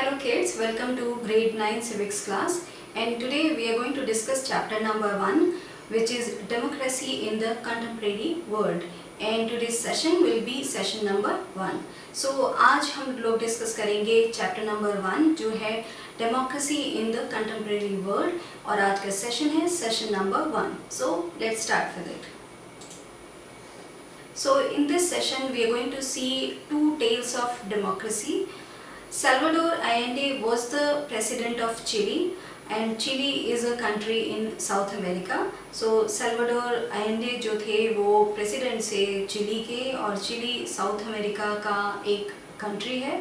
Hello kids, welcome to grade 9 civics class, and today we are going to discuss chapter number 1, which is democracy in the contemporary world, and today's session will be session number 1. So आज हम लोग discuss करेंगे chapter number 1 जो है democracy in the contemporary world, और आज का session है session number 1. So let's start with it. So in this session we are going to see two tales of democracy. Salvador Allende was the president of Chile, and Chile is a country in South America. So Salvador Allende जो थे वो president से chilli के, और chilli south America का एक country है.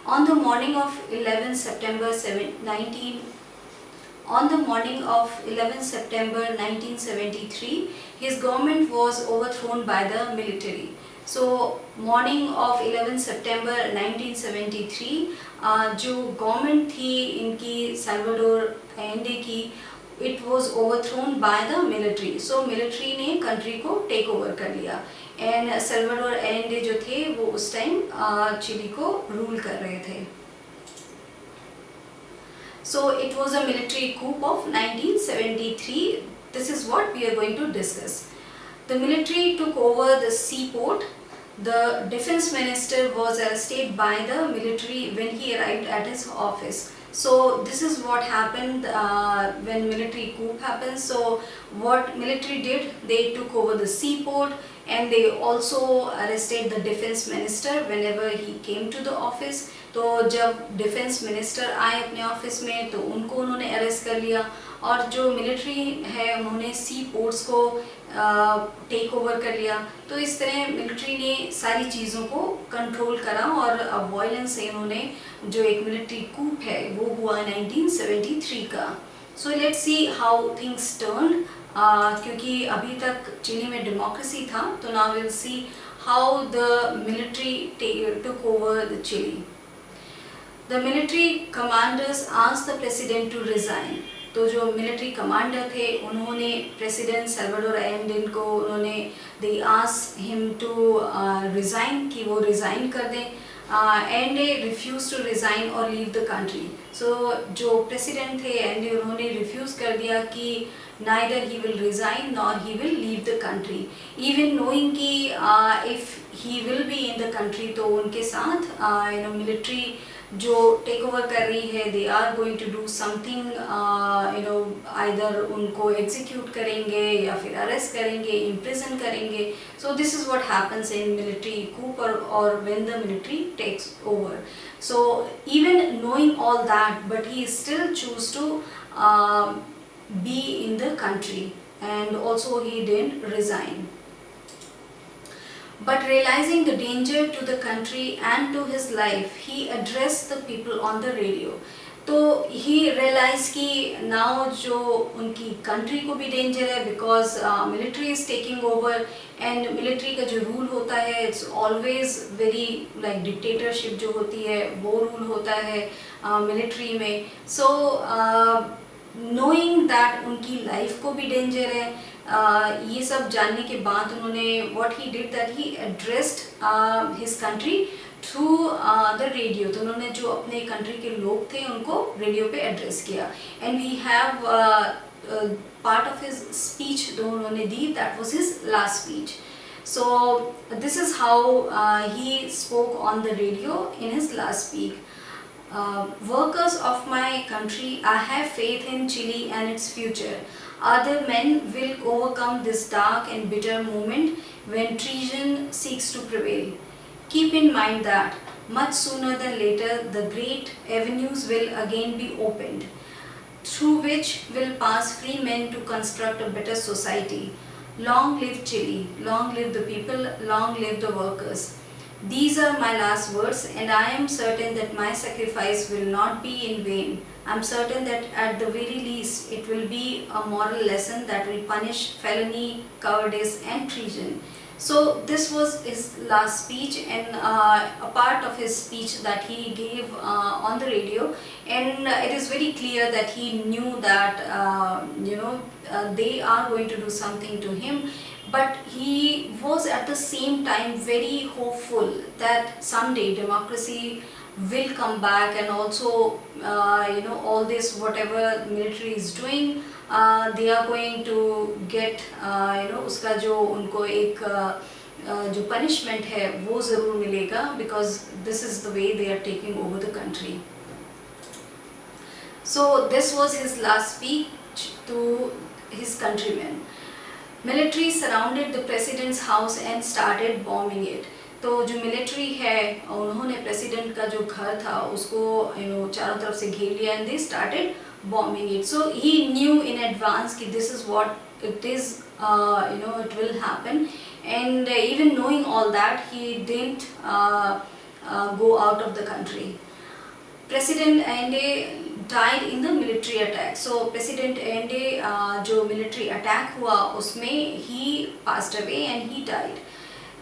On the morning of 11 September 1973, his government was overthrown by the military. So morning of 11 September 1973 जो गवर्नमेंट थी इनकी सल्वाडोर एंडे की, it was overthrown by the military. So military ने कंट्री को take over कर लिया, एंड सल्वाडोर एंडे जो थे वो उस टाइम चिली को रूल कर रहे थे. So it was a military coup of 1973. This is what we are going to discuss. The military took over the seaport. The defense minister was arrested by the military when he arrived at his office. So this is what happened when military coup happened. So what military did, they took over the seaport, and they also arrested the defense minister whenever he came to the office. तो जब defence minister आए अपने office में तो उनको उन्होंने arrest कर लिया, और जो मिलिट्री है उन्होंने सी पोर्ट्स को टेक ओवर कर लिया. तो इस तरह मिलिट्री ने सारी चीज़ों को कंट्रोल करा, और वायलेंस से इन्होंने जो एक मिलिट्री कूप है वो हुआ 1973 का. So let's see how things turn, क्योंकि अभी तक चिली में डेमोक्रेसी था, तो now will see how the military took over the Chile. The military commanders asked the president to resign. तो जो मिलिट्री कमांडर थे उन्होंने प्रेसिडेंट सल्वाडोर एंडे को उन्होंने they asked him to resign, कि वो रिज़ाइन कर दें. एंडे refused to resign or leave the country. So जो प्रेसिडेंट थे एंडे उन्होंने रिफ्यूज़ कर दिया कि neither he will resign nor he will leave the country, even knowing कि if he will be in the country तो उनके साथ military जो टेक ओवर कर रही है, they are going to do something, either उनको एग्जीक्यूट करेंगे या फिर अरेस्ट करेंगे, इम्प्रिजन करेंगे. So this is what happens in military coup और when the military takes over. So even knowing all that, but he still choose to be in the country, and also he didn't resign. But realizing the danger to the country and to his life, he addressed the people on the radio. तो he realized कि now जो उनकी country को भी danger है, because military is taking over, and military का जो rule होता है it's always very like dictatorship जो होती है वो rule होता है military में. So knowing that उनकी life को भी danger है, ये सब जानने के बाद उन्होंने what he did that he addressed his country through the radio. तो उन्होंने जो अपने country के लोग थे उनको रेडियो पे एड्रेस किया, and we have part of his speech जो उन्होंने दी, that was his last speech. So this is how he spoke on the radio in his last speech. Workers of my country, I have faith in Chile and its future. Other men will overcome this dark and bitter moment when treason seeks to prevail. Keep in mind that much sooner than later the great avenues will again be opened, through which will pass free men to construct a better society. Long live Chile, long live the people, long live the workers. These are my last words, and I am certain that my sacrifice will not be in vain. I am certain that at the very least it will be a moral lesson that will punish felony, cowardice and treason. So this was his last speech, and a part of his speech that he gave on the radio, and it is very clear that he knew that they are going to do something to him, but he was at the same time very hopeful that someday democracy will come back, and also all this whatever military is doing, they are going to get उसका जो उनको एक जो punishment है वो ज़रूर मिलेगा, because this is the way they are taking over the country. So this was his last speech to his countrymen. Military surrounded the president's house and started bombing it. तो जो मिलिट्री है उन्होंने president का जो घर था उसको चारों तरफ से घेर लिया, and they started bombing it. So he knew in advance कि this is what it is, it will happen, and even knowing all that, he didn't go out of the country. President Ende died in the military attack. So President Ende जो military attack हुआ उसमें he passed away and he died.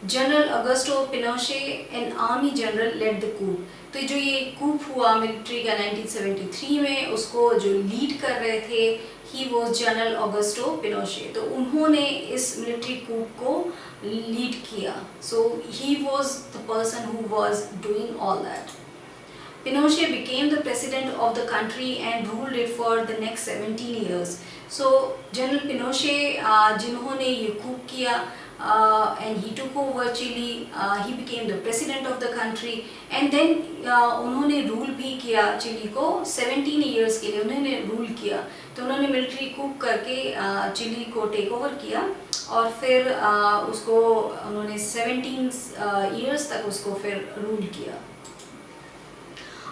General Augusto Pinochet, an army general, led the coup. तो जो ये कूप हुआ military का 1973 में, उसको जो लीड कर रहे थे he was general Augusto Pinochet. तो उन्होंने इस मिलिट्री कूप को लीड किया. So he was the person who was doing all that. Pinochet became the president of the country and ruled it for the next 17 years. So General Pinochet जिन्होंने ये कूप किया and he took over Chile, he became the president of the country, and then उन्होंने rule भी किया chilli को 17 years के लिए उन्होंने रूल किया. तो उन्होंने मिलिट्री कूप करके चिली को टेक ओवर किया और फिर उसको उन्होंने 17 years तक उसको फिर रूल किया.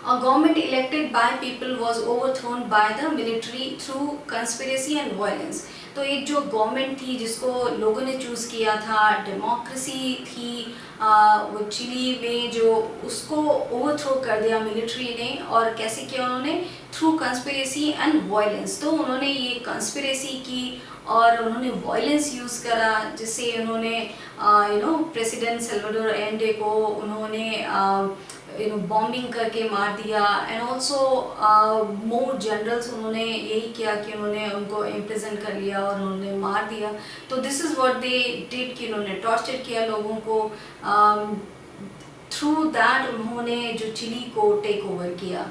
A government elected by people was overthrown by the military through conspiracy and violence. तो एक जो गवर्नमेंट थी जिसको लोगों ने चूज़ किया था, डेमोक्रेसी थी वो चिली में, जो उसको ओवरथ्रो कर दिया मिलिट्री ने. और कैसे किया उन्होंने? Through conspiracy and violence. तो उन्होंने ये कंस्पिरेसी की और उन्होंने वायलेंस यूज़ करा, जिससे उन्होंने प्रेसिडेंट सल्वाडोर एंडे को उन्होंने बॉम्बिंग करके मार दिया. एंड ऑल्सो मोर जनरल्स उन्होंने यही किया कि उन्होंने उनको इम्प्रिजन कर लिया और उन्होंने मार दिया. तो this is what they did कि उन्होंने टॉर्चर किया लोगों को. थ्रू दैट उन्होंने जो चिली को टेक ओवर किया.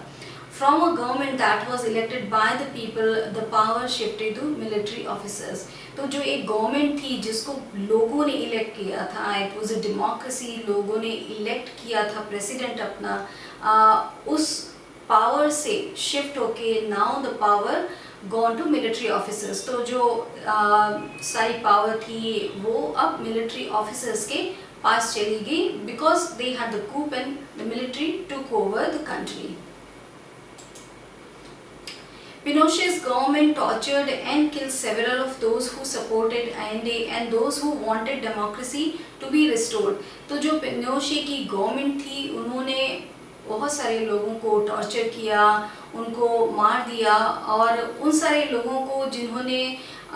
From a government that was elected by the people, the power shifted to military officers. तो जो एक गवर्नमेंट थी जिसको लोगों ने इलेक्ट किया था, इट वाज अ डेमोक्रेसी, लोगों ने इलेक्ट किया था प्रेसिडेंट अपना, उस पावर से शिफ्ट होके now the power gone to military officers. तो जो सारी पावर थी वो अब मिलिट्री ऑफिसर्स के पास चली गई, because they had the coup and the military took over the country. Pinochet's government tortured and killed several of those who supported Allende and those who wanted democracy to be restored. तो जो Pinochet की government थी उन्होंने बहुत सारे लोगों को torture किया, उनको मार दिया, और उन सारे लोगों को जिन्होंने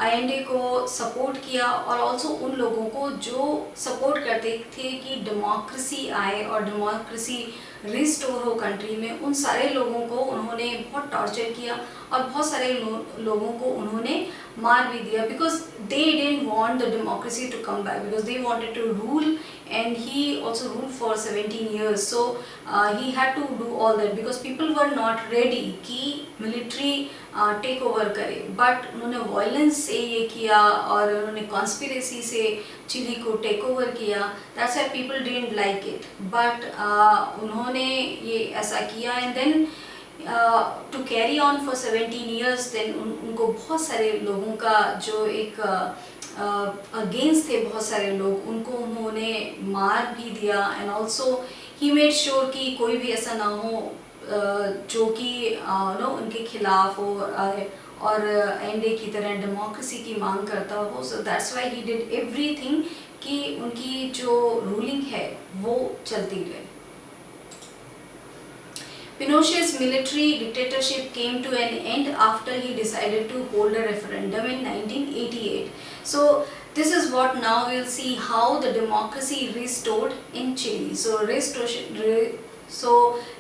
Allende को सपोर्ट किया, और ऑल्सो उन लोगों को जो सपोर्ट करते थे कि डेमोक्रेसी आए और डेमोक्रेसी रिस्टोर हो कंट्री में, उन सारे लोगों को उन्होंने बहुत टॉर्चर किया और बहुत सारे लोगों को उन्होंने मार भी दिया, because they didn't want the democracy to come back, because they wanted to rule and he also ruled for 17 years. So he had to do all that because people were not ready कि military take over करे, but उन्होंने violence से ये किया और उन्होंने conspiracy से chilli को take over किया. That's why people didn't like it, but उन्होंने ये ऐसा किया, and then to carry on for 17 years, then उनको बहुत सारे लोगों का जो एक अगेंस्ट थे, बहुत सारे लोग, उनको उन्होंने मार भी दिया. And also he made sure कि कोई भी ऐसा ना हो जो कि उनके खिलाफ हो और एंडे की तरह डेमोक्रेसी की मांग करता हो. So that's why he did everything कि उनकी जो रूलिंग है वो चलती रहे. Pinochet's military dictatorship came to an end after he decided to hold a referendum in 1988. So this is what now we'll see how the democracy restored in Chile. So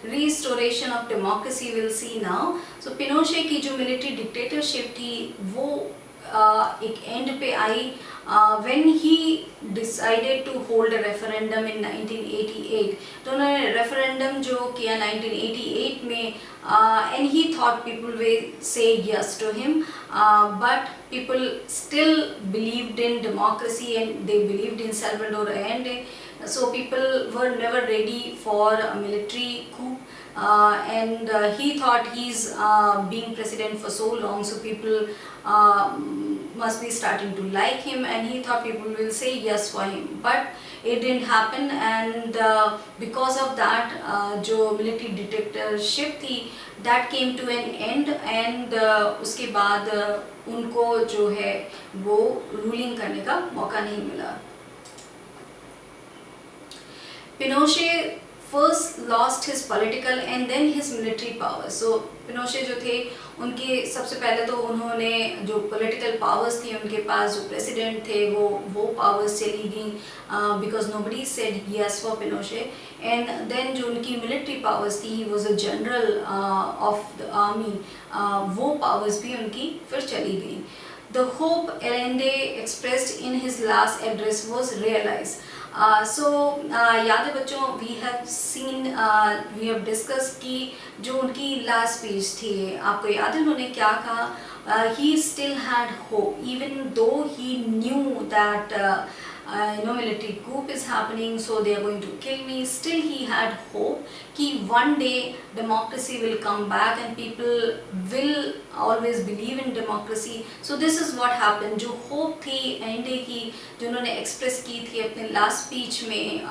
restoration of democracy we'll see now. So Pinochet की जो military dictatorship थी वो एक and पे आई when he decided to hold a referendum in 1988. तो उन्होंने referendum जो किया 1988 में, and he thought people will say yes to him, but people still believed in democracy and they believed in Salvador Allende. So people were never ready for a military coup, and he thought he's being president for so long, so people must be starting to like him, and he thought people will say yes for him, but it didn't happen. And because of that, जो military dictatorship थी, that came to an end, and उसके बाद उनको जो है वो ruling करने का मौका नहीं मिला. Pinochet first lost his political and then his military power. So Pinochet जो थे, उनके सबसे पहले तो उन्होंने जो political powers थी उनके पास, जो president थे वो powers चली गई, because nobody said yes for Pinochet. And then जो उनकी military powers थी, he was a general of the army, वो powers भी उनकी फिर चली गई. The hope Allende expressed in his last address was realized. याद है बच्चों, we have discussed कि जो उनकी last speech थी, आपको याद है उन्होंने क्या कहा? He still had hope, even though he knew that military coup is happening, so they are going to kill me. Still he had hope कि one day democracy will come back and people will always believe in democracy. So this is what happened. जो hope थी एंडे की, जो उन्होंने express की थी अपने last speech में,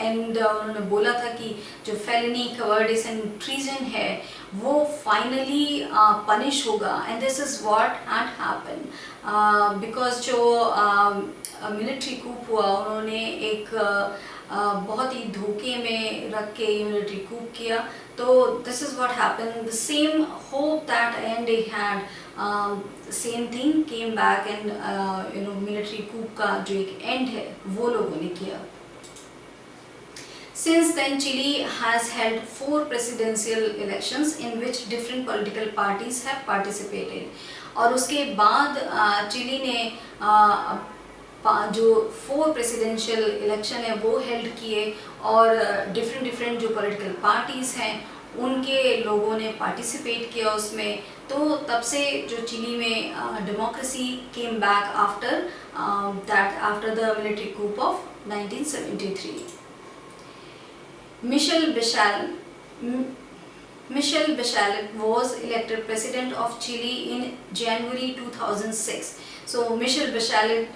and उन्होंने बोला था कि जो felony, cowardice and treason है वो finally punish होगा, and this is what had happened. Because जो military coup हुआ, उन्होंने एक बहुत ही धोखे में रख के military coup किया. तो this is what happened. The same hope that Allende had, same thing came back, and military coup का जो एक end है वो लोगों ने किया. Since then, Chile has held 4 presidential elections in which different political parties have participated. और उसके बाद चिली ने जो 4 presidential election है वो held किए, और different जो political parties हैं उनके लोगों ने participate किया उसमें. तो तब से जो चिली में democracy came back after the military coup of 1973. Michelle Bachelet was elected president of Chile in January 2006. So Michelle Bachelet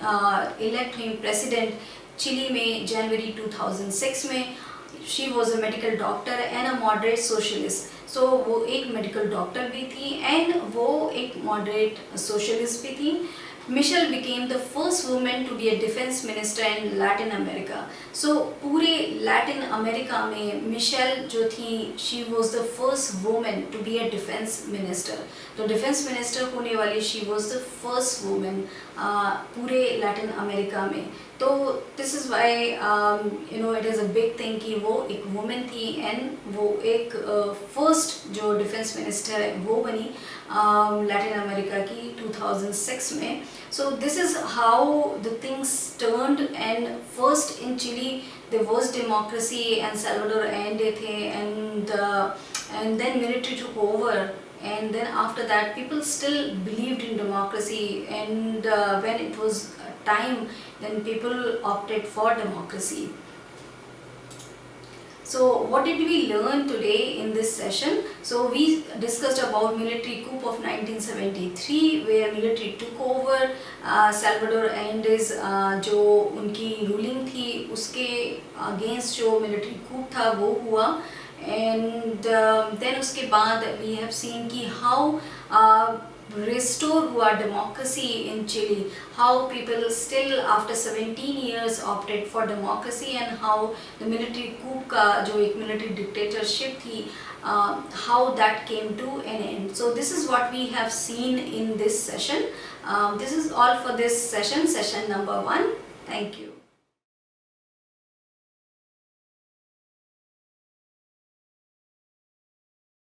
elect him president Chile में January 2006 में. She was a medical doctor and a moderate socialist. So वो एक medical doctor भी थी and वो एक moderate socialist भी थी. Michelle became the first woman to be a defense minister in Latin America. So पूरे Latin America में Michelle जो थी, she was the first woman to be a defense minister. तो defense minister होने वाली she was the first woman पूरे Latin America में. तो this is why it is a big thing कि वो एक woman थी and वो एक first जो defense minister है वो बनी Latin America की 2006 में. So this is how the things turned, and first in Chile there was democracy and Salvador Allende थे, and then military took over, and then after that people still believed in democracy, and when it was time then people opted for democracy. So what did we learn today in this session? So we discussed about military coup of 1973 where military took over Salvador Allende's जो उनकी ruling थी उसके against जो military coup था वो हुआ, and then उसके बाद we have seen कि how restore हुआ democracy in Chile, how people still after 17 years opted for democracy, and how the military coup का जो एक military dictatorship थी how that came to an end. So this is what we have seen in this session. This is all for this session number 1. Thank you.